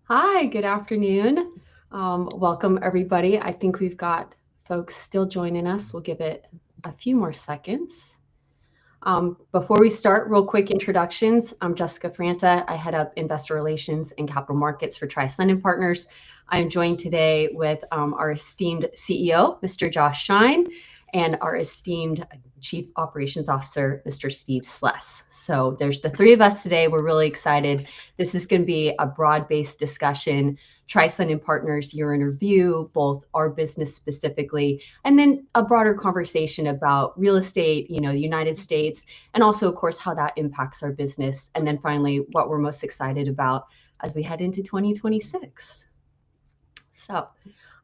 Hi, good afternoon. Welcome, everybody. I think we've got folks still joining us. We'll give it a few more seconds. Before we start, real quick introductions. I'm Jessica Franta. I head up investor relations and capital markets for Trius Partners. I am joined today with our esteemed CEO, Mr. Josh Shine, and our esteemed Chief Operations Officer, Mr. Steve Sless. So there's the three of us today. We're really excited. This is going to be a broad-based discussion, Trius Partners year in review, both our business specifically, and then a broader conversation about real estate, the United States, and also, of course, how that impacts our business. And then finally, what we're most excited about as we head into 2026. So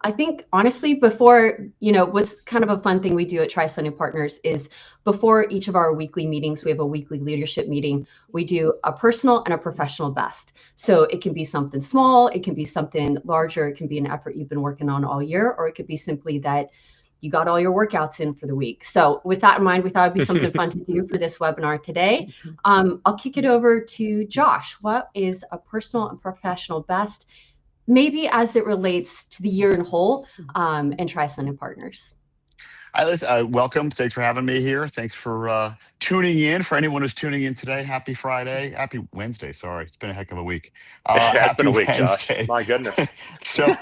I think honestly, before, what's kind of a fun thing we do at Trius Partners is before each of our weekly meetings, we have a weekly leadership meeting. We do a personal and a professional best. So it can be something small, it can be something larger, it can be an effort you've been working on all year, or it could be simply that you got all your workouts in for the week. So with that in mind, we thought it'd be something fun to do for this webinar today. I'll kick it over to Josh. What is a personal and professional best, maybe as it relates to the year in whole, and Trius Partners? Welcome. Thanks for having me here. Thanks for tuning in. For anyone who's tuning in today, happy Friday. Happy Wednesday. Sorry, it's been a heck of a week. It's been Happy a week, Wednesday. Josh. My goodness. so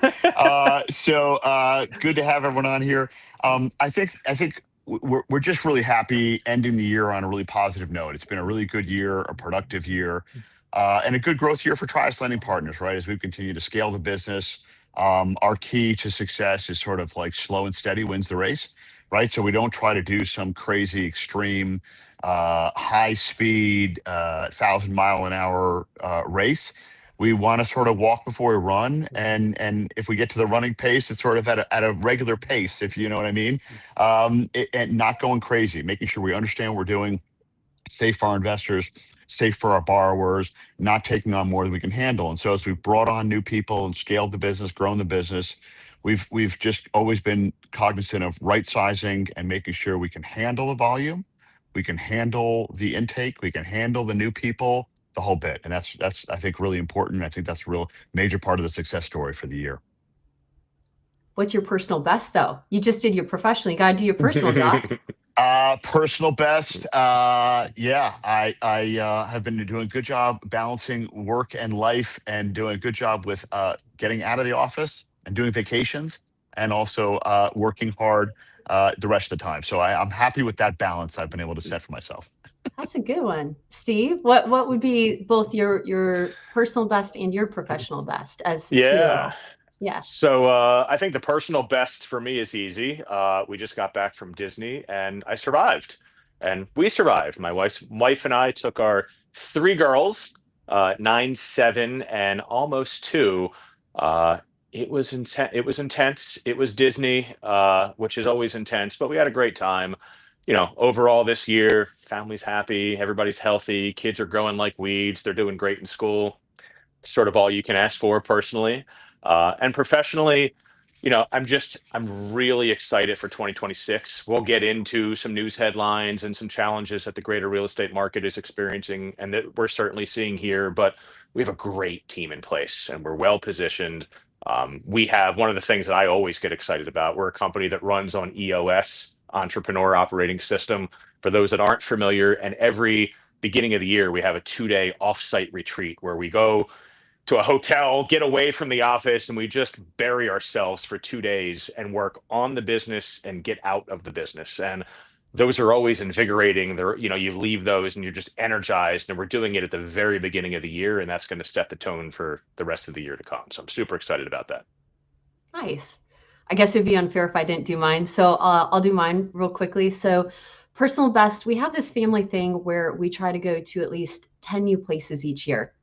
good to have everyone on here. I think we're just really happy ending the year on a really positive note. It's been a really good year, a productive year, and a good growth year for Trius Lending Partners. Right, as we continue to scale the business, our key to success is sort of like slow and steady wins the race. Right. So we don't try to do some crazy extreme high speed 1,000-mile-an-hour race. We want to sort of walk before we run, and if we get to the running pace, it's sort of at a regular pace, if you know what I mean. And not going crazy, making sure we understand what we're doing, safe for our investors, safe for our borrowers, not taking on more than we can handle. And so as we've brought on new people and scaled the business, grown the business, we've just always been cognizant of right sizing and making sure we can handle the volume, we can handle the intake, we can handle the new people, the whole bit. And that's I think really important. I think that's a real major part of the success story for the year. What's your personal best, though? You just did your professional. You got to do your personal, Josh. Personal best. Yeah, I have been doing a good job balancing work and life, and doing a good job with getting out of the office and doing vacations, and also working hard the rest of the time. So I'm happy with that balance I've been able to set for myself. That's a good one. Steve, what would be both your personal best and your professional best as Yeah. COO? Yeah. So I think the personal best for me is easy. We just got back from Disney and I survived. And we survived. My wife and I took our three girls, 9, 7, and almost 2. It was intense. It was intense. It was Disney, which is always intense, but we had a great time. Overall this year, family's happy, everybody's healthy, kids are growing like weeds, they're doing great in school. Sort of all you can ask for personally. And professionally, I'm really excited for 2026. We'll get into some news headlines and some challenges that the greater real estate market is experiencing and that we're certainly seeing here, but we have a great team in place and we're well positioned. We have one of the things that I always get excited about. We're a company that runs on EOS, Entrepreneur Operating System. For those that aren't familiar, and every beginning of the year, we have a 2-day offsite retreat where we go to a hotel, get away from the office, and we just bury ourselves for 2 days and work on the business and get out of the business. And those are always invigorating. You leave those and you're just energized. And we're doing it at the very beginning of the year, and that's going to set the tone for the rest of the year to come. So I'm super excited about that. Nice. I guess it'd be unfair if I didn't do mine. So I'll do mine real quickly. So personal best, we have this family thing where we try to go to at least 10 new places each year.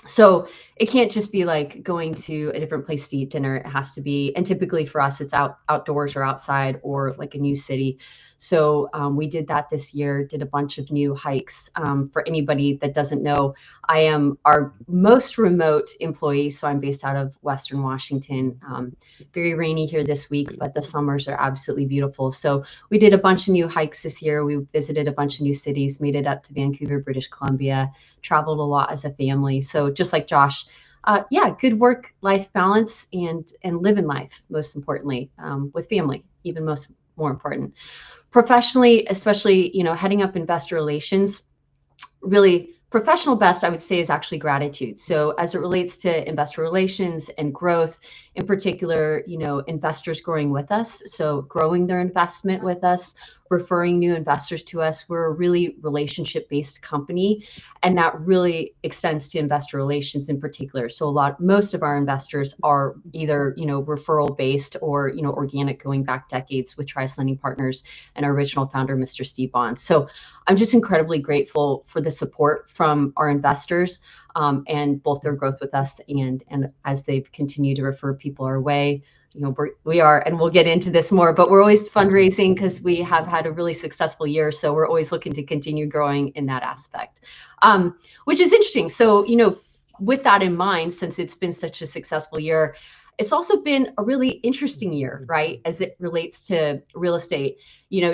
So it can't just be like going to a different place to eat dinner. It has to be, and typically for us, it's outdoors or outside or like a new city. So we did that this year, did a bunch of new hikes. For anybody that doesn't know, I am our most remote employee. So I'm based out of Western Washington. Very rainy here this week, but the summers are absolutely beautiful. So we did a bunch of new hikes this year. We visited a bunch of new cities, made it up to Vancouver, British Columbia, traveled a lot as a family. So just like Josh, yeah, good work-life balance and live in life, most importantly, with family, even more important. Professionally, especially, heading up investor relations, really professional best, I would say, is actually gratitude. So as it relates to investor relations and growth, in particular, investors growing with us, so growing their investment with us, referring new investors to us. We're a really relationship-based company, and that really extends to investor relations in particular. So most of our investors are either, referral-based or, organic, going back decades with Trius Lending Partners and our original founder, Mr. Steve Bond. So I'm just incredibly grateful for the support from our investors, and both their growth with us and as they've continued to refer people our way. We are, and we'll get into this more, but we're always fundraising because we have had a really successful year. So we're always looking to continue growing in that aspect, which is interesting. So, with that in mind, since it's been such a successful year, it's also been a really interesting year, right? As it relates to real estate.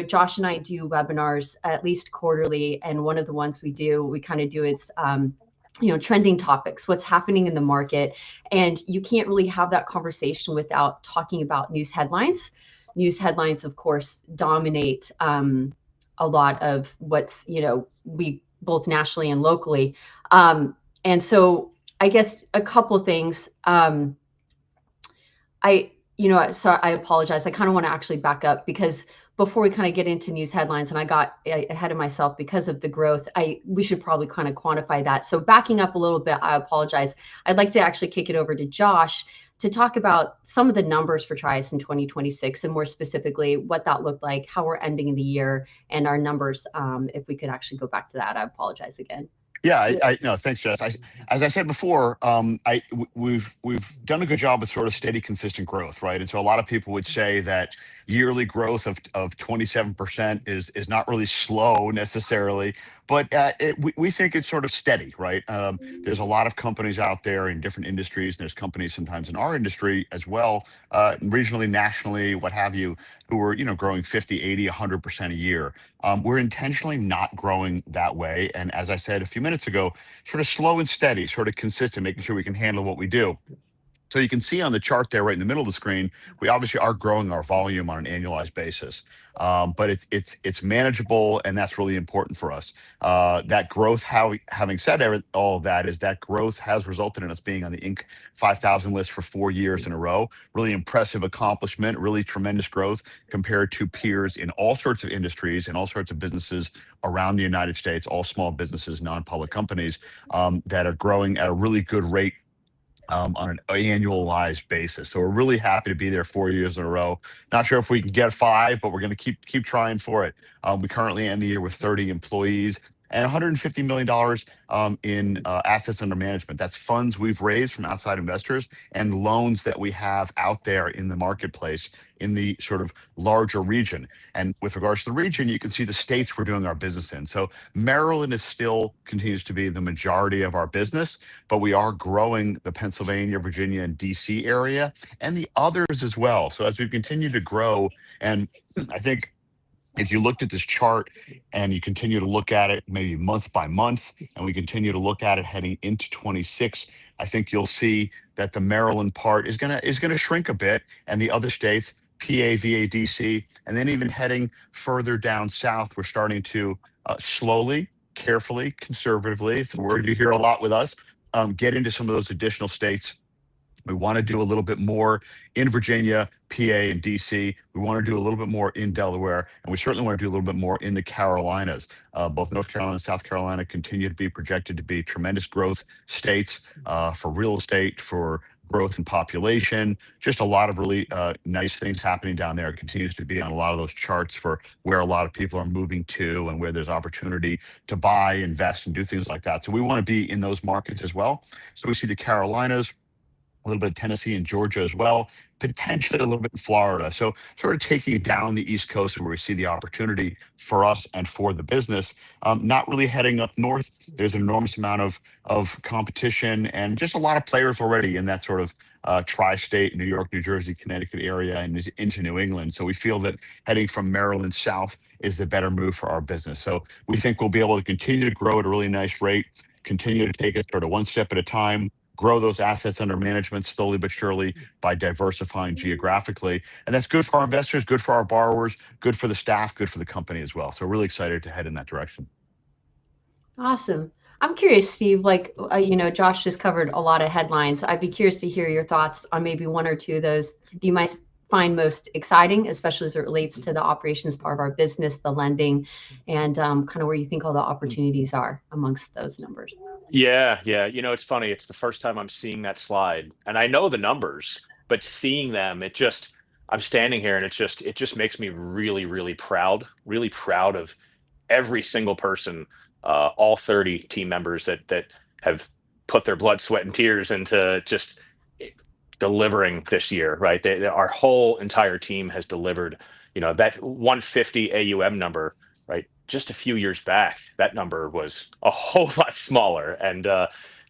Josh and I do webinars at least quarterly. And one of the ones we kind of do it's, trending topics, what's happening in the market. And you can't really have that conversation without talking about news headlines. News headlines, of course, dominate a lot of what's, we both nationally and locally. And so I guess a couple of things. So I apologize. I kind of want to actually back up because before we kind of get into news headlines, and I got ahead of myself because of the growth, we should probably kind of quantify that. So backing up a little bit, I apologize. I'd like to actually kick it over to Josh to talk about some of the numbers for Trius in 2026, and more specifically, what that looked like, how we're ending the year, and our numbers. If we could actually go back to that, I apologize again. Yeah, I no, thanks, Jess. As I said before, we've done a good job with sort of steady, consistent growth, right? And so a lot of people would say that yearly growth of 27% is not really slow necessarily, but we think it's sort of steady, right? There's a lot of companies out there in different industries, and there's companies sometimes in our industry as well, regionally, nationally, what have you, who are growing 50, 80, 100% a year. We're intentionally not growing that way. And as I said a few minutes ago, sort of slow and steady, sort of consistent, making sure we can handle what we do. So you can see on the chart there right in the middle of the screen, we obviously are growing our volume on an annualized basis, but it's manageable, and that's really important for us. That growth, having said all of that, is that growth has resulted in us being on the Inc. 5000 list for 4 years in a row. Really impressive accomplishment, really tremendous growth compared to peers in all sorts of industries and all sorts of businesses around the United States, all small businesses, non-public companies that are growing at a really good rate on an annualized basis. So we're really happy to be there 4 years in a row. Not sure if we can get 5, but we're going to keep trying for it. We currently end the year with 30 employees and $150 million in assets under management. That's funds we've raised from outside investors and loans that we have out there in the marketplace in the sort of larger region. And with regards to the region, you can see the states we're doing our business in. So Maryland is still continues to be the majority of our business, but we are growing the Pennsylvania, Virginia, and DC area and the others as well. So as we continue to grow, and I think if you looked at this chart and you continue to look at it maybe month by month, and we continue to look at it heading into 26, I think you'll see that the Maryland part is gonna shrink a bit, and the other states, PA, VA, DC, and then even heading further down south, we're starting to slowly, carefully, conservatively, it's a word you hear a lot with us, get into some of those additional states. We want to do a little bit more in Virginia, PA, and DC. We want to do a little bit more in Delaware, and we certainly want to do a little bit more in the Carolinas. Both North Carolina and South Carolina continue to be projected to be tremendous growth states for real estate, for growth in population. Just a lot of really nice things happening down there. It continues to be on a lot of those charts for where a lot of people are moving to and where there's opportunity to buy, invest, and do things like that. So we want to be in those markets as well. So we see the Carolinas, a little bit of Tennessee and Georgia as well, potentially a little bit in Florida. So sort of taking it down the East Coast where we see the opportunity for us and for the business, not really heading up north. There's an enormous amount of competition and just a lot of players already in that sort of tri-state, New York, New Jersey, Connecticut area and into New England. So we feel that heading from Maryland south is the better move for our business. So we think we'll be able to continue to grow at a really nice rate, continue to take it sort of one step at a time, grow those assets under management slowly but surely by diversifying geographically. And that's good for our investors, good for our borrowers, good for the staff, good for the company as well. So really excited to head in that direction. Awesome. I'm curious, Steve, like, Josh just covered a lot of headlines. I'd be curious to hear your thoughts on maybe one or two of those. Do you might find most exciting, especially as it relates to the operations part of our business, the lending, and kind of where you think all the opportunities are amongst those numbers? Yeah, yeah. It's funny. It's the first time I'm seeing that slide, and I know the numbers, but seeing them, I'm standing here, and it just makes me really, really proud of every single person, all 30 team members that have put their blood, sweat, and tears into just delivering this year, right? Our whole entire team has delivered. That 150 AUM number, right? Just a few years back, that number was a whole lot smaller. And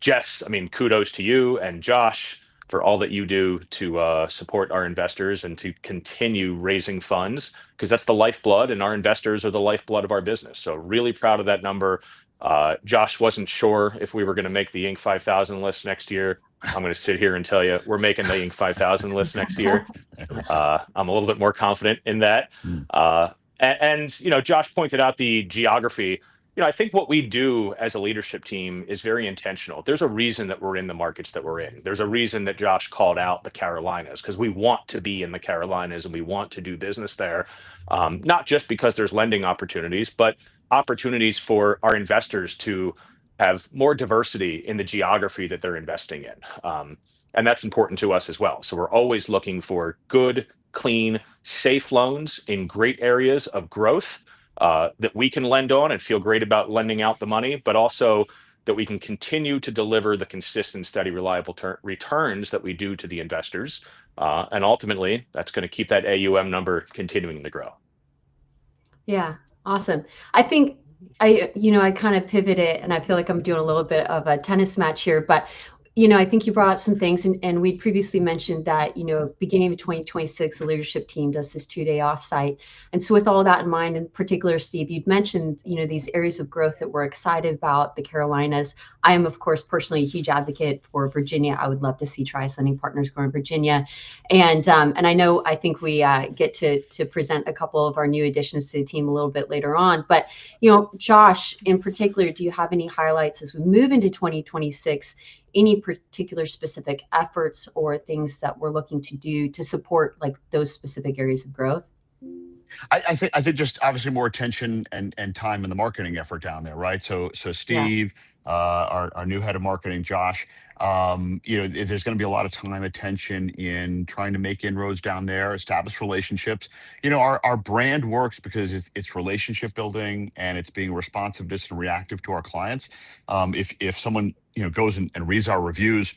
Jess, I mean, kudos to you and Josh for all that you do to support our investors and to continue raising funds, because that's the lifeblood, and our investors are the lifeblood of our business. So really proud of that number. Josh wasn't sure if we were going to make the Inc. 5000 list next year. I'm going to sit here and tell you we're making the Inc. 5000 list next year. I'm a little bit more confident in that. Josh pointed out the geography. I think what we do as a leadership team is very intentional. There's a reason that we're in the markets that we're in. There's a reason that Josh called out the Carolinas, because we want to be in the Carolinas and we want to do business there. Not just because there's lending opportunities, but opportunities for our investors to have more diversity in the geography that they're investing in. And that's important to us as well. So we're always looking for good, clean, safe loans in great areas of growth that we can lend on and feel great about lending out the money, but also that we can continue to deliver the consistent, steady, reliable returns that we do to the investors. And ultimately, that's going to keep that AUM number continuing to grow. Yeah, awesome. I think I kind of pivoted, and I feel like I'm doing a little bit of a tennis match here, but I think you brought up some things, and we previously mentioned that, beginning of 2026, the leadership team does this 2-day offsite. And so with all that in mind, in particular, Steve, you'd mentioned, these areas of growth that we're excited about, the Carolinas. I am, of course, personally a huge advocate for Virginia. I would love to see Trius Lending Partners grow in Virginia. And I think we get to present a couple of our new additions to the team a little bit later on. But, Josh, in particular, do you have any highlights as we move into 2026? Any particular specific efforts or things that we're looking to do to support like those specific areas of growth? I think just obviously more attention and time in the marketing effort down there, right? So Steve, our new head of marketing, Josh, there's going to be a lot of time, attention in trying to make inroads down there, establish relationships. Our brand works because it's relationship building and it's being responsiveness and reactive to our clients. If someone goes and reads our reviews,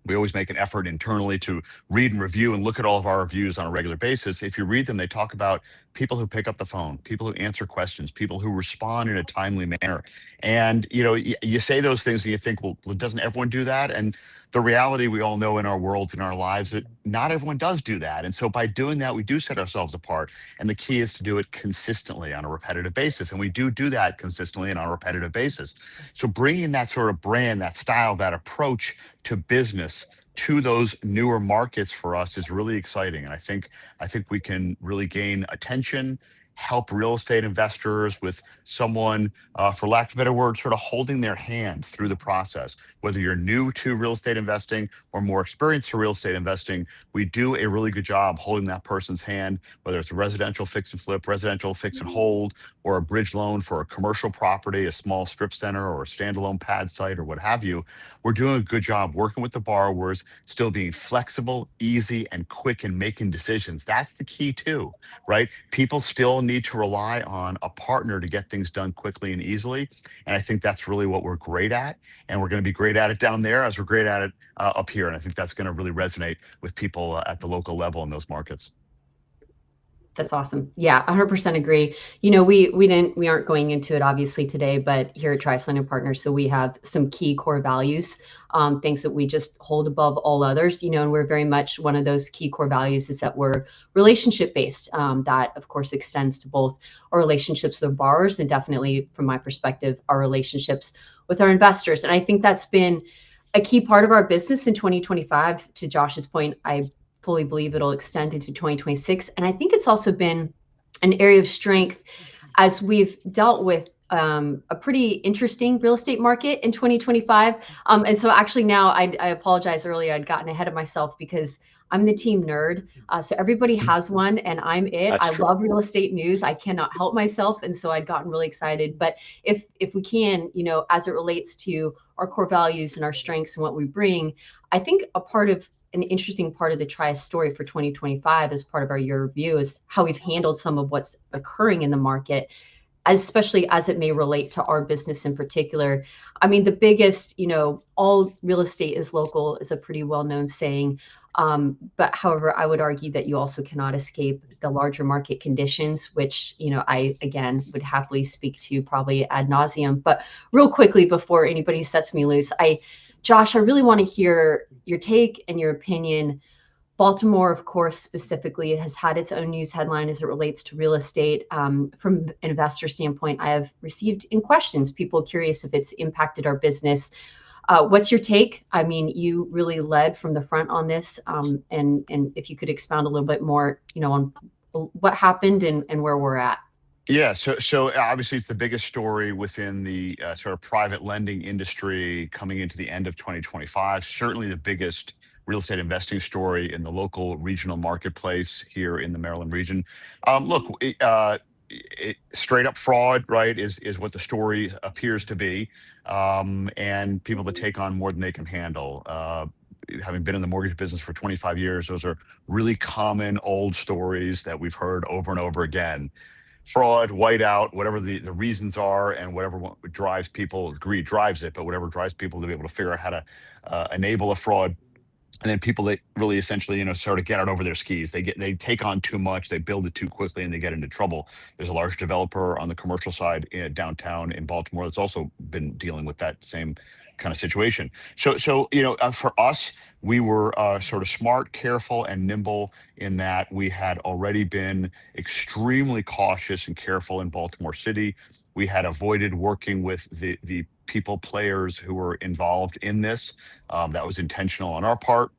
we always make an effort internally to read and review and look at all of our reviews on a regular basis. If you read them, they talk about people who pick up the phone, people who answer questions, people who respond in a timely manner. And, you say those things and you think, well, doesn't everyone do that? And the reality we all know in our worlds, in our lives, that not everyone does do that. And so by doing that, we do set ourselves apart. And the key is to do it consistently on a repetitive basis. And we do that consistently and on a repetitive basis. So bringing that sort of brand, that style, that approach to business to those newer markets for us is really exciting. And I think we can really gain attention, help real estate investors with someone, for lack of a better word, sort of holding their hand through the process. Whether you're new to real estate investing or more experienced to real estate investing, we do a really good job holding that person's hand, whether it's a residential fix and flip, residential fix and hold, or a bridge loan for a commercial property, a small strip center or a standalone pad site or what have you. We're doing a good job working with the borrowers, still being flexible, easy, and quick in making decisions. That's the key too, right? People still need to rely on a partner to get things done quickly and easily. And I think that's really what we're great at. And we're going to be great at it down there as we're great at it up here. And I think that's going to really resonate with people at the local level in those markets. That's awesome. Yeah, 100% agree. We aren't going into it obviously today, but here at Trius Lending Partners, so we have some key core values, things that we just hold above all others, and we're very much one of those key core values is that we're relationship based. That of course extends to both our relationships with borrowers and definitely from my perspective, our relationships with our investors. And I think that's been a key part of our business in 2025. To Josh's point, I fully believe it'll extend into 2026. And I think it's also been an area of strength as we've dealt with a pretty interesting real estate market in 2025. And so actually now I apologize earlier, I'd gotten ahead of myself because I'm the team nerd. So everybody has one and I'm it. That's I true. love real estate news. I cannot help myself. And so I'd gotten really excited. But if we can, as it relates to our core values and our strengths and what we bring, I think an interesting part of the Trius story for 2025 as part of our year review is how we've handled some of what's occurring in the market, especially as it may relate to our business in particular. I mean, the biggest, all real estate is local is a pretty well-known saying. But however, I would argue that you also cannot escape the larger market conditions, which, I, again, would happily speak to probably ad nauseum. But real quickly, before anybody sets me loose, Josh, I really want to hear your take and your opinion. Baltimore, of course, specifically has had its own news headline as it relates to real estate. From an investor standpoint, I have received in questions, people curious if it's impacted our business. What's your take? I mean, you really led from the front on this, and if you could expound a little bit more, on what happened and where we're at. Yeah, so obviously it's the biggest story within the sort of private lending industry coming into the end of 2025. Certainly the biggest real estate investing story in the local regional marketplace here in the Maryland region. Look, straight up fraud, right, is what the story appears to be, and people that take on more than they can handle. Having been in the mortgage business for 25 years, those are really common old stories that we've heard over and over again. Fraud, whiteout, whatever the reasons are, and whatever drives people, greed drives it, but whatever drives people to be able to figure out how to enable a fraud. And then people that really essentially, sort of get out over their skis. They take on too much, they build it too quickly, and they get into trouble. There's a large developer on the commercial side downtown in Baltimore that's also been dealing with that same kind of situation. So for us, we were sort of smart, careful, and nimble in that we had already been extremely cautious and careful in Baltimore City. We had avoided working with the people, players who were involved in this. That was intentional on our part.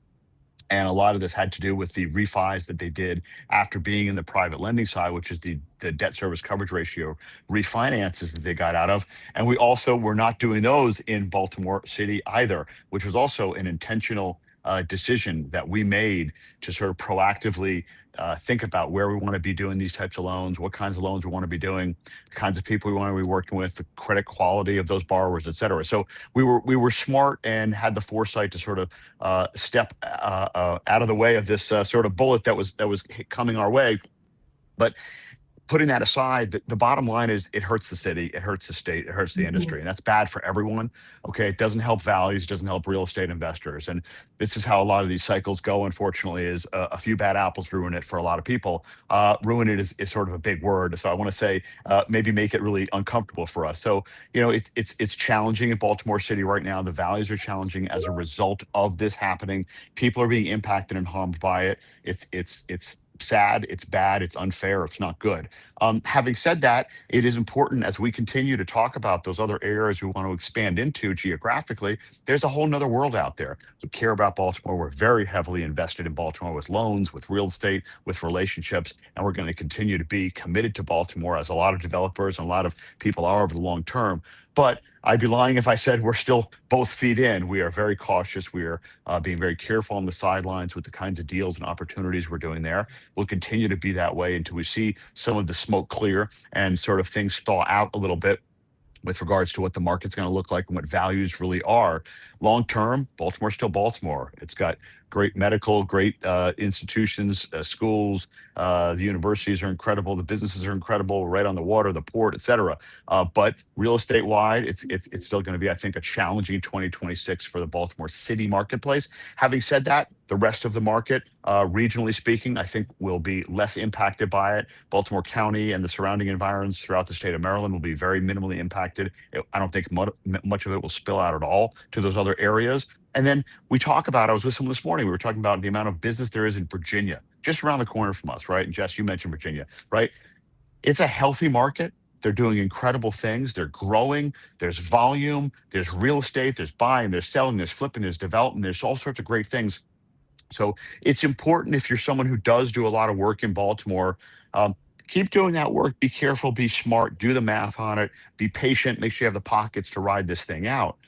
And a lot of this had to do with the refis that they did after being in the private lending side, which is the debt service coverage ratio refinances that they got out of. And we also were not doing those in Baltimore City either, which was also an intentional decision that we made to sort of proactively think about where we want to be doing these types of loans, what kinds of loans we want to be doing, the kinds of people we want to be working with, the credit quality of those borrowers, et cetera. So we were smart and had the foresight to sort of step out of the way of this sort of bullet that was coming our way. But putting that aside, the bottom line is it hurts the city, it hurts the state, it hurts the industry, and that's bad for everyone. Okay, it doesn't help values, it doesn't help real estate investors, and this is how a lot of these cycles go. Unfortunately, is a few bad apples ruin it for a lot of people. Ruin it is sort of a big word, so I want to say maybe make it really uncomfortable for us. So it's challenging in Baltimore City right now. The values are challenging as a result of this happening. People are being impacted and harmed by it. It's sad, it's bad, it's unfair, it's not good. Having said that, it is important as we continue to talk about those other areas we want to expand into geographically. There's a whole nother world out there. We care about Baltimore. We're very heavily invested in Baltimore with loans, with real estate, with relationships, and we're going to continue to be committed to Baltimore as a lot of developers and a lot of people are over the long term. But I'd be lying if I said we're still both feet in. We are very cautious. We are being very careful on the sidelines with the kinds of deals and opportunities we're doing there. We'll continue to be that way until we see some of the smoke clear and sort of things thaw out a little bit with regards to what the market's going to look like and what values really are. Long term, Baltimore's still Baltimore. It's got great medical, great institutions, schools. The universities are incredible. The businesses are incredible, right on the water, the port, et cetera. But real estate wide, it's still going to be, I think, a challenging 2026 for the Baltimore City marketplace. Having said that, the rest of the market, regionally speaking, I think will be less impacted by it. Baltimore County and the surrounding environs throughout the state of Maryland will be very minimally impacted. I don't think much of it will spill out at all to those other areas. And then I was with someone this morning, we were talking about the amount of business there is in Virginia, just around the corner from us, right? And Jess, you mentioned Virginia, right? It's a healthy market. They're doing incredible things. They're growing. There's volume. There's real estate. There's buying. There's selling. There's flipping. There's development. There's all sorts of great things. So it's important, if you're someone who does do a lot of work in Baltimore, um, keep doing that work. Be careful. Be smart. Do the math on it. Be patient. Make sure you have the pockets to ride this thing out.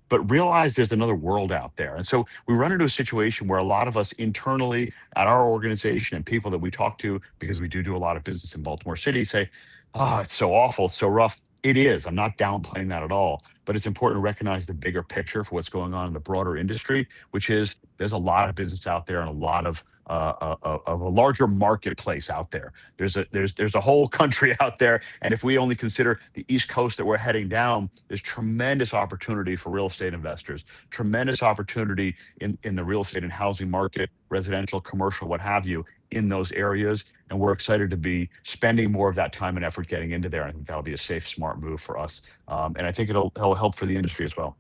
But realize there's another world out there. And so we run into a situation where a lot of us internally at our organization and people that we talk to, because we do a lot of business in Baltimore City, say, oh, it's so awful, it's so rough. It is. I'm not downplaying that at all. But it's important to recognize the bigger picture for what's going on in the broader industry, which is there's a lot of business out there and a lot of a larger marketplace out there. There's a whole country out there, and if we only consider the East Coast that we're heading down, there's tremendous opportunity for real estate investors, tremendous opportunity in the real estate and housing market, residential, commercial, what have you, in those areas. And we're excited to be spending more of that time and effort getting into there. I think that'll be a safe, smart move for us, and I think it'll help for the industry as well.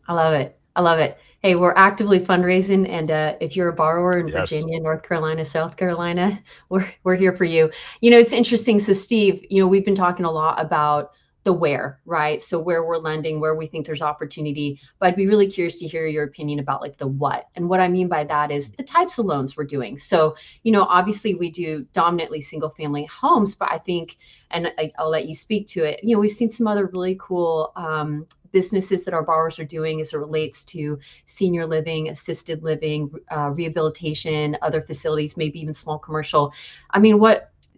I love it. I love it. Hey, we're actively fundraising, and if you're a borrower in Yes. Virginia, North Carolina, South Carolina, we're here for you. It's interesting. So, Steve, we've been talking a lot about the where, right? So where we're lending, where we think there's opportunity, but I'd be really curious to hear your opinion about like the what. And what I mean by that is the types of loans we're doing. So, obviously we do dominantly single family homes, but I think, and I'll let you speak to it, we've seen some other really cool businesses that our borrowers are doing as it relates to senior living, assisted living, rehabilitation, other facilities, maybe even small commercial. I mean,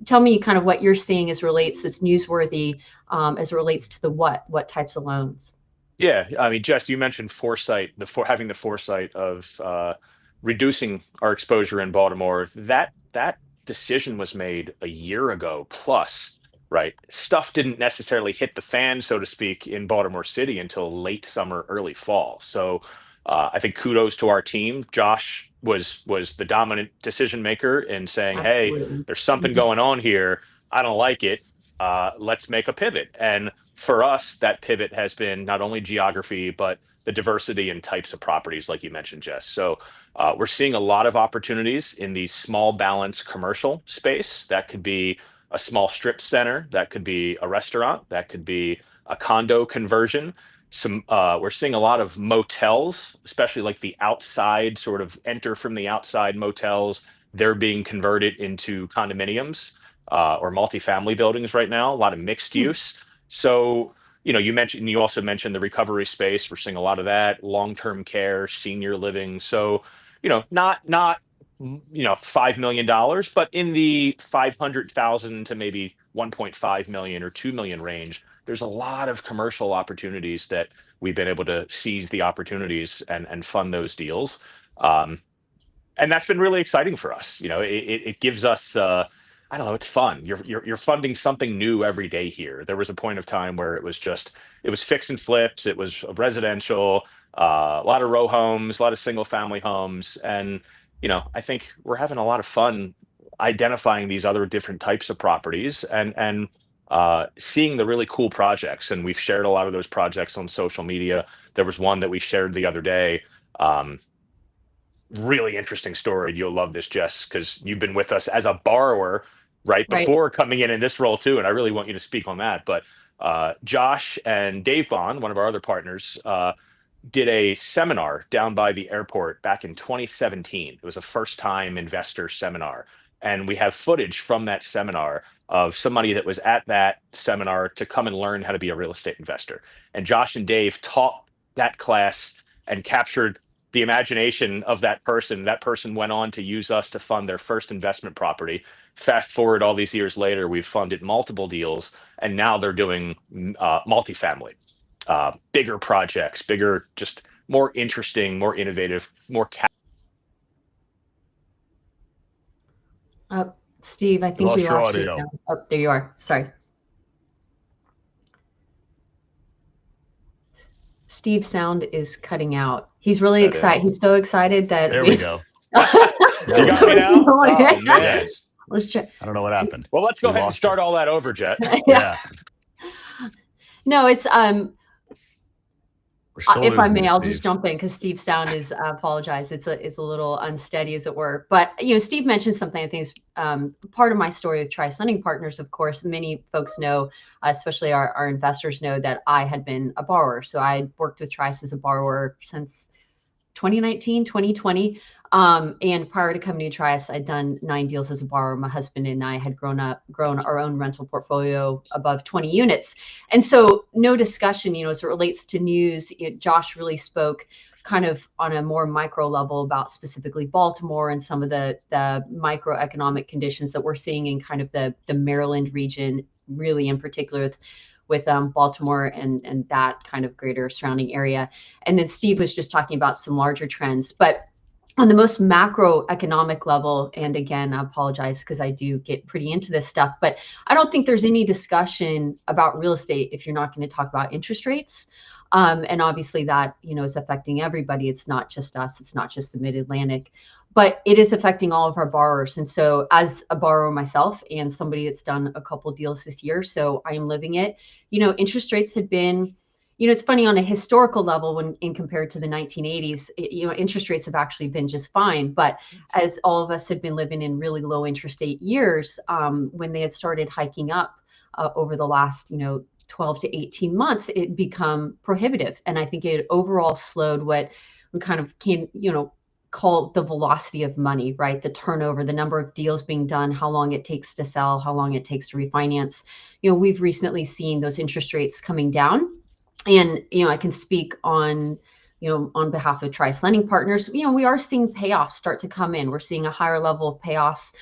tell me kind of what you're seeing as relates that's newsworthy as it relates to the what types of loans. Yeah, I mean, Jess, you mentioned foresight, having the foresight of reducing our exposure in Baltimore. That decision was made a year ago plus, right? Stuff didn't necessarily hit the fan, so to speak, in Baltimore City until late summer, early fall. So I think kudos to our team. Josh was the dominant decision maker in saying, "Hey, Absolutely. there's something going on here. I don't like it. Let's make a pivot." And for us, that pivot has been not only geography, but the diversity and types of properties, like you mentioned, Jess. So we're seeing a lot of opportunities in the small balance commercial space. That could be a small strip center, that could be a restaurant, that could be a condo conversion. We're seeing a lot of motels, especially like the outside sort of enter from the outside motels. They're being converted into condominiums or multifamily buildings right now, a lot of mixed use. So, you also mentioned the recovery space. We're seeing a lot of that, long-term care, senior living. So, not $5 million, but in the 500,000 to maybe 1.5 million or 2 million range. There's a lot of commercial opportunities that we've been able to seize the opportunities and fund those deals. And that's been really exciting for us. It gives us, I don't know, it's fun. You're funding something new every day here. There was a point of time where it was fix and flips. It was residential, a lot of row homes, a lot of single family homes. And, I think we're having a lot of fun identifying these other different types of properties and seeing the really cool projects. And we've shared a lot of those projects on social media. There was one that we shared the other day. Really interesting story. You'll love this, Jess, because you've been with us as a borrower right before coming in this role too. And I really want you to speak on that. But Josh and Dave Bond, one of our other partners, did a seminar down by the airport back in 2017. It was a first time investor seminar. And we have footage from that seminar of somebody that was at that seminar to come and learn how to be a real estate investor. And Josh and Dave taught that class and captured the imagination of that person. That person went on to use us to fund their first investment property. Fast forward all these years later, we've funded multiple deals, and now they're doing multifamily, bigger projects, just more interesting, more innovative, more. Steve, I think we lost you now. Oh, there you are. Sorry. Steve's sound is cutting out. He's really excited. He's so excited that there we go. You got me now? Oh, man. Yes. Let's check. I don't know what happened. Well, let's go ahead and start all that over, Jet. Yeah. No, it's We're still If I losing you, may, I'll just Steve. jump in because Steve's sound is, I apologize. It's a little unsteady, as it were. But Steve mentioned something I think is part of my story with Trius Lending Partners. Of course, many folks know, especially our investors know, that I had been a borrower. So I worked with Trius as a borrower since 2019, 2020. And prior to coming to Trius, I'd done 9 deals as a borrower. My husband and I had grown our own rental portfolio above 20 units. And so no discussion, as it relates to news, Josh really spoke kind of on a more micro level about specifically Baltimore and some of the microeconomic conditions that we're seeing in kind of the Maryland region, really in particular with Baltimore and that kind of greater surrounding area. And then Steve was just talking about some larger trends. But on the most macroeconomic level, and again, I apologize because I do get pretty into this stuff, but I don't think there's any discussion about real estate if you're not going to talk about interest rates. And obviously that, is affecting everybody. It's not just us. It's not just the Mid-Atlantic, but it is affecting all of our borrowers. And so as a borrower myself and somebody that's done a couple deals this year, so I am living it, interest rates had been, it's funny on a historical level when in compared to the 1980s, interest rates have actually been just fine. But as all of us had been living in really low interest rate years, when they had started hiking up over the last, 12 to 18 months, it become prohibitive. And I think it overall slowed what we kind of can, call the velocity of money, right? The turnover, the number of deals being done, how long it takes to sell, how long it takes to refinance. We've recently seen those interest rates coming down. And, I can speak on, on behalf of Trius Lending Partners, we are seeing payoffs start to come in. We're seeing a higher level of payoffs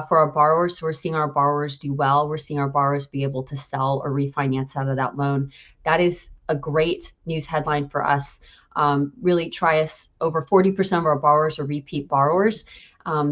for our borrowers. So we're seeing our borrowers do well. We're seeing our borrowers be able to sell or refinance out of that loan. That is a great news headline for us. Really, Trius, over 40% of our borrowers are repeat borrowers.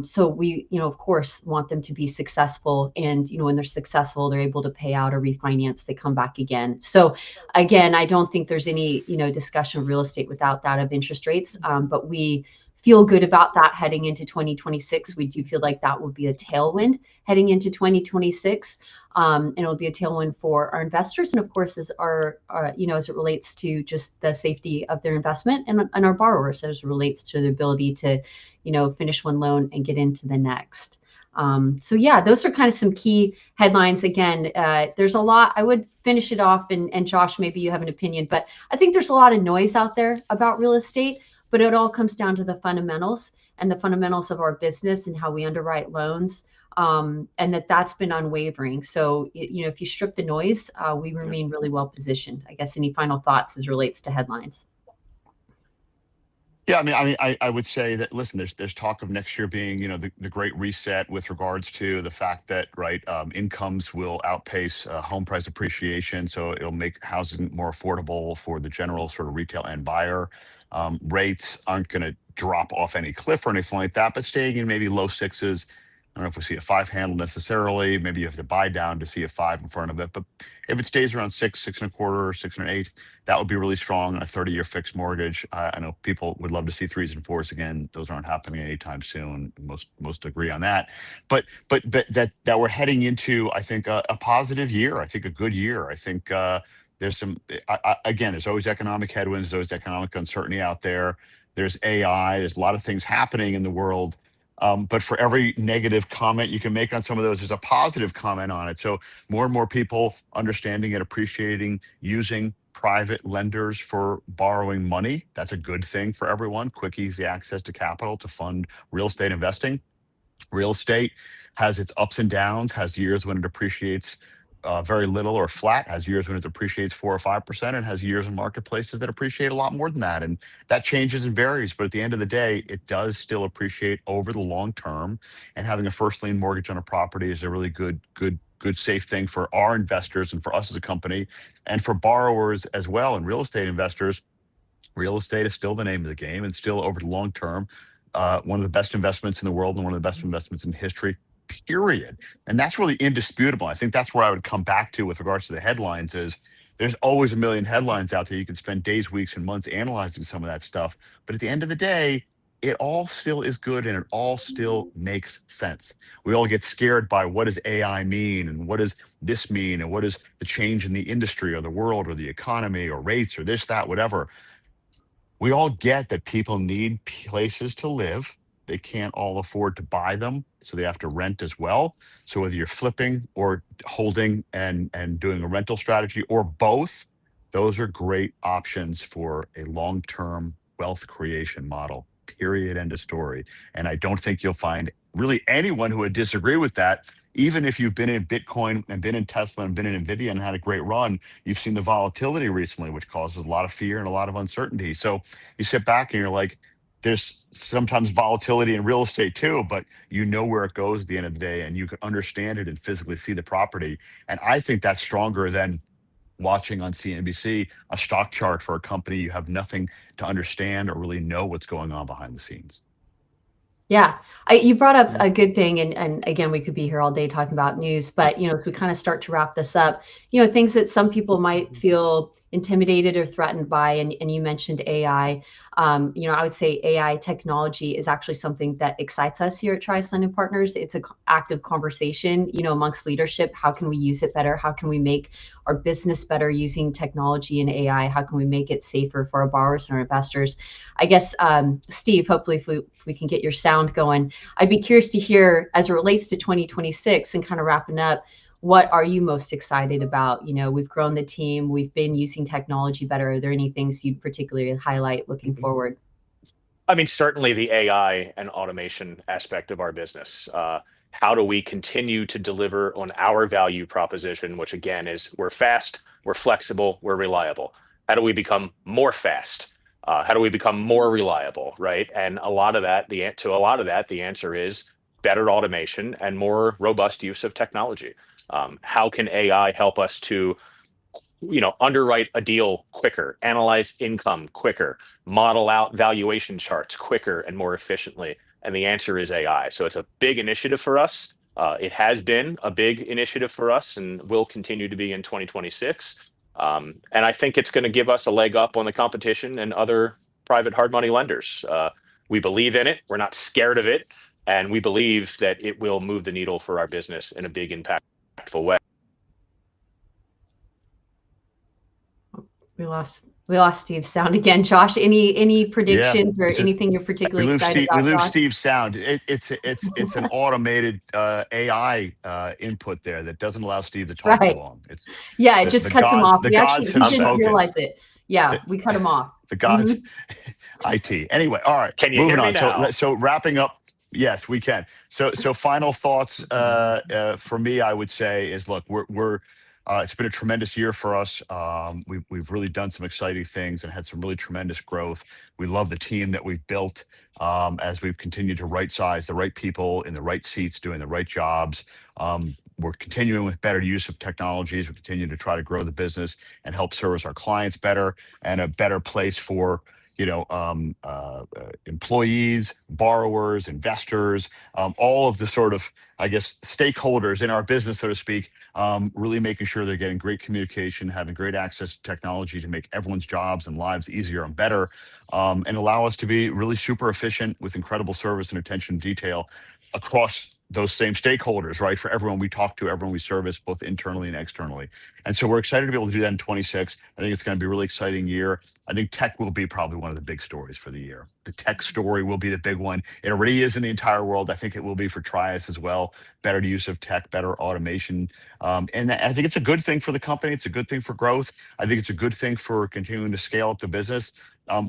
So we, of course, want them to be successful. And, when they're successful, they're able to pay out or refinance, they come back again. So again, I don't think there's any, discussion of real estate without that of interest rates. But we feel good about that heading into 2026. We do feel like that will be a tailwind heading into 2026. And it'll be a tailwind for our investors. And of course, as as it relates to just the safety of their investment and our borrowers, as it relates to the ability to, finish one loan and get into the next. So yeah, those are kind of some key headlines. Again, there's a lot. I would finish it off, and Josh, maybe you have an opinion, but I think there's a lot of noise out there about real estate, but it all comes down to the fundamentals and the fundamentals of our business and how we underwrite loans. And that's been unwavering. So, if you strip the noise, we remain really well positioned. I guess any final thoughts as relates to headlines? Yeah, I would say that, listen, there's talk of next year being, the great reset with regards to the fact that, right, incomes will outpace home price appreciation, so it'll make housing more affordable for the general sort of retail end buyer. Rates aren't going to drop off any cliff or anything like that, but staying in maybe low sixes. I don't know if we see a 5 handle necessarily. Maybe you have to buy down to see a 5 in front of it. But if it stays around 6, 6.25, 6.125, that would be really strong on a 30-year fixed mortgage. I know people would love to see 3s and 4s again. Those aren't happening anytime soon. Most agree on that. But that we're heading into, I think, a positive year. I think a good year. I think there's some. Again, there's always economic headwinds. There's always economic uncertainty out there. There's AI. There's a lot of things happening in the world. But for every negative comment you can make on some of those, there's a positive comment on it. So more and more people understanding and appreciating using private lenders for borrowing money. That's a good thing for everyone. Quick, easy access to capital to fund real estate investing. Real estate has its ups and downs, has years when it appreciates very little or flat, has years when it appreciates 4 or 5%, and has years in marketplaces that appreciate a lot more than that. And that changes and varies. But at the end of the day, it does still appreciate over the long term. And having a first lien mortgage on a property is a really good, safe thing for our investors and for us as a company and for borrowers as well. And real estate investors, real estate is still the name of the game, and still over the long term, one of the best investments in the world and one of the best investments in history, period. And that's really indisputable. I think that's where I would come back to with regards to the headlines is there's always a million headlines out there. You can spend days, weeks, and months analyzing some of that stuff. But at the end of the day, it all still is good and it all still makes sense. We all get scared by what does AI mean and what does this mean and what is the change in the industry or the world or the economy or rates or this, that, whatever. we all get that people need places to live. They can't all afford to buy them, so they have to rent as well. So whether you're flipping or holding and doing a rental strategy or both, those are great options for a long-term wealth creation model. Period. End of story. And I don't think you'll find really anyone who would disagree with that. Even if you've been in Bitcoin and been in Tesla and been in Nvidia and had a great run, you've seen the volatility recently, which causes a lot of fear and a lot of uncertainty. So you sit back and you're like, there's sometimes volatility in real estate too, but you know where it goes at the end of the day and you can understand it and physically see the property. And I think that's stronger than watching on CNBC a stock chart for a company you have nothing to understand or really know what's going on behind the scenes. Yeah, you brought up a good thing, and again, we could be here all day talking about news, but as we kind of start to wrap this up, things that some people might feel intimidated or threatened by, and you mentioned AI. I would say AI technology is actually something that excites us here at Trius Lending Partners. It's an active conversation, amongst leadership. How can we use it better? How can we make our business better using technology and AI? How can we make it safer for our borrowers and our investors? I guess, Steve, hopefully if we can get your sound going, I'd be curious to hear, as it relates to 2026 and kind of wrapping up, what are you most excited about? We've grown the team, we've been using technology better. Are there any things you'd particularly highlight looking forward? I mean, certainly the AI and automation aspect of our business. How do we continue to deliver on our value proposition, which again is we're fast, we're flexible, we're reliable. How do we become more fast? How do we become more reliable, right? And a lot of that, the answer is better automation and more robust use of technology. How can AI help us to underwrite a deal quicker, analyze income quicker, model out valuation charts quicker and more efficiently? And the answer is AI. So it's a big initiative for us. It has been a big initiative for us and will continue to be in 2026. And I think it's going to give us a leg up on the competition and other private hard money lenders. We believe in it. We're not scared of it. And we believe that it will move the needle for our business in a big, impactful way. We lost Steve's sound again. Josh, any Yeah, predictions or anything you're particularly excited we about, lose Josh? Steve's sound. It's an automated AI input there that doesn't allow Steve to talk too Right. long. It's Yeah, it just cuts him off. the We gods he have I'm didn't back. spoken. realize it. Yeah, we cut him off. The gods, IT. Anyway, all right, Can you moving hear me on. now? So wrapping up. Yes, we can. So final thoughts for me, I would say is look, we're it's been a tremendous year for us. We've really done some exciting things and had some really tremendous growth. We love the team that we've built as we've continued to right size the right people in the right seats, doing the right jobs. We're continuing with better use of technologies. We continue to try to grow the business and help service our clients better and a better place for employees, borrowers, investors, all of the sort of, I guess, stakeholders in our business, so to speak, really making sure they're getting great communication, having great access to technology to make everyone's jobs and lives easier and better, and allow us to be really super efficient with incredible service and attention to detail across those same stakeholders, right? For everyone we talk to, everyone we service, both internally and externally. And so we're excited to be able to do that in 26. I think it's going to be a really exciting year. I think tech will be probably one of the big stories for the year. The tech story will be the big one. It already is in the entire world. I think it will be for Trius as well. Better use of tech, better automation. And I think it's a good thing for the company. It's a good thing for growth. I think it's a good thing for continuing to scale up the business.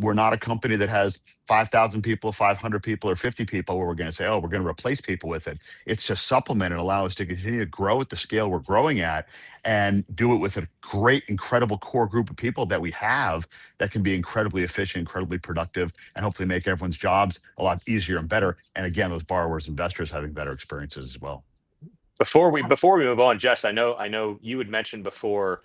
We're not a company that has 5,000 people, 500 people, or 50 people where we're going to say, oh, we're going to replace people with it. It's just supplement and allow us to continue to grow at the scale we're growing at and do it with a great, incredible core group of people that we have that can be incredibly efficient, incredibly productive, and hopefully make everyone's jobs a lot easier and better. And again, those borrowers, investors having better experiences as well. Before we move on, Jess, I know you had mentioned before,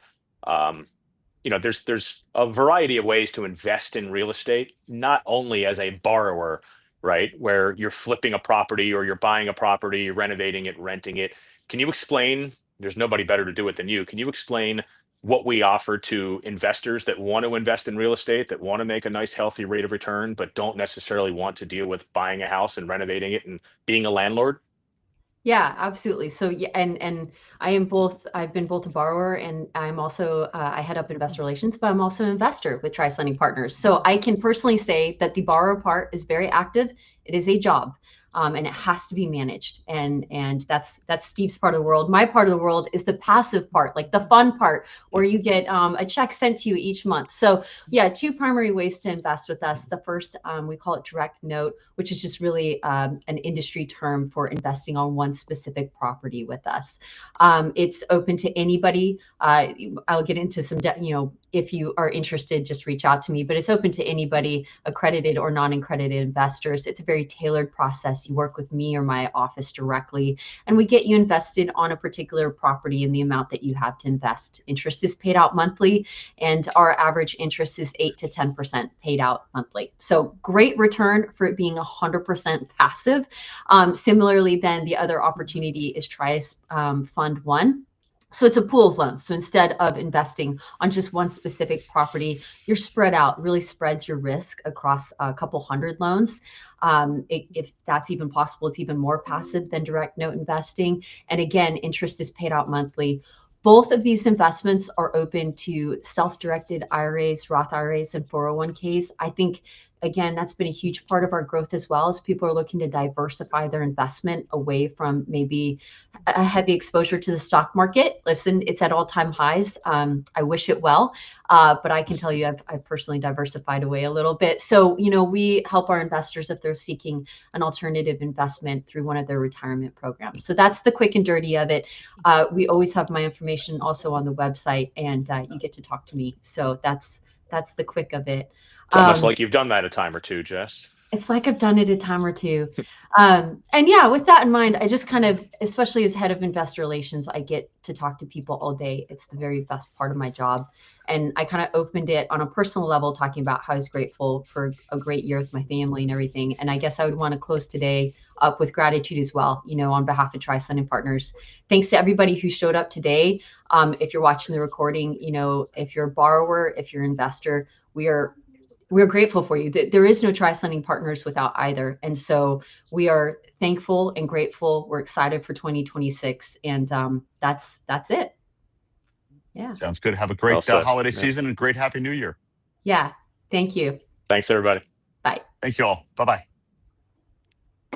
there's a variety of ways to invest in real estate, not only as a borrower, right, where you're flipping a property or you're buying a property, you're renovating it, renting it. Can you explain? There's nobody better to do it than you. Can you explain what we offer to investors that want to invest in real estate, that want to make a nice, healthy rate of return, but don't necessarily want to deal with buying a house and renovating it and being a landlord? Yeah, absolutely. So yeah, and I've been both a borrower and I'm also I head up investor relations, but I'm also an investor with Trius Lending Partners. So I can personally say that the borrower part is very active. It is a job. And it has to be managed, and that's Steve's part of the world. My part of the world is the passive part, like the fun part, where you get a check sent to you each month. So yeah, two primary ways to invest with us. The first, we call it direct note, which is just really an industry term for investing on one specific property with us. It's open to anybody. I'll get into some, if you are interested, just reach out to me. But it's open to anybody, accredited or non-accredited investors. It's a very tailored process. You work with me or my office directly, and we get you invested on a particular property in the amount that you have to invest. Interest is paid out monthly, and our average interest is 8 to 10% paid out monthly. So great return for it being 100% passive. Similarly, then the other opportunity is Trius Fund One. So it's a pool of loans. So instead of investing on just one specific property, you're spread out, really spreads your risk across a couple hundred loans. If that's even possible, it's even more passive than direct note investing. And again, interest is paid out monthly. Both of these investments are open to self-directed IRAs, Roth IRAs, and 401ks. I think, again, that's been a huge part of our growth as well, as people are looking to diversify their investment away from maybe a heavy exposure to the stock market. Listen, it's at all-time highs. I wish it well, but I can tell you I've personally diversified away a little bit. So, we help our investors if they're seeking an alternative investment through one of their retirement programs. So that's the quick and dirty of it. We always have my information also on the website, and you get to talk to me. So that's the quick of it. It's almost like you've done that a time or two, Jess. It's like I've done it a time or two. And yeah, with that in mind, I just kind of, especially as head of investor relations, I get to talk to people all day. It's the very best part of my job. And I kind of opened it on a personal level, talking about how I was grateful for a great year with my family and everything. And I guess I would want to close today up with gratitude as well, on behalf of Trius Lending Partners. Thanks to everybody who showed up today. If you're watching the recording, if you're a borrower, if you're an investor, we're grateful for you. There is no Trius Lending Partners without either. And so we are thankful and grateful. We're excited for 2026. And that's it. Yeah. Sounds good. Have a great holiday season and great Happy New Year. Yeah. Thank you. Thanks, everybody. Bye. Thank you all. Bye-bye.